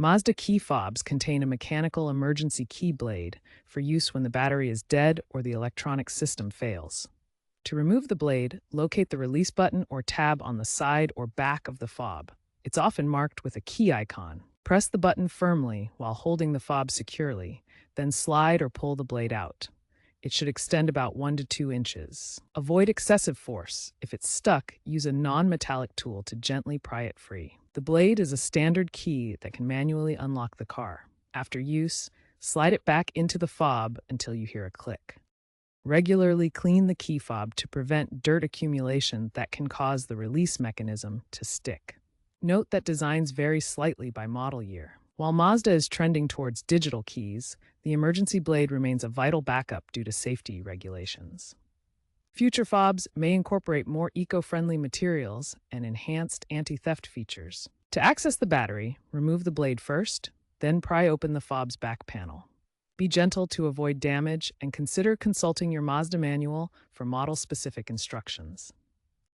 Mazda key fobs contain a mechanical emergency key blade for use when the battery is dead or the electronic system fails. To remove the blade, locate the release button or tab on the side or back of the fob. It's often marked with a key icon. Press the button firmly while holding the fob securely, then slide or pull the blade out. It should extend about 1 to 2 inches. Avoid excessive force. If it's stuck, use a non-metallic tool to gently pry it free. The blade is a standard key that can manually unlock the car. After use, slide it back into the fob until you hear a click. Regularly clean the key fob to prevent dirt accumulation that can cause the release mechanism to stick. Note that designs vary slightly by model year. While Mazda is trending towards digital keys, the emergency blade remains a vital backup due to safety regulations. Future fobs may incorporate more eco-friendly materials and enhanced anti-theft features. To access the battery, remove the blade first, then pry open the fob's back panel. Be gentle to avoid damage and consider consulting your Mazda manual for model-specific instructions.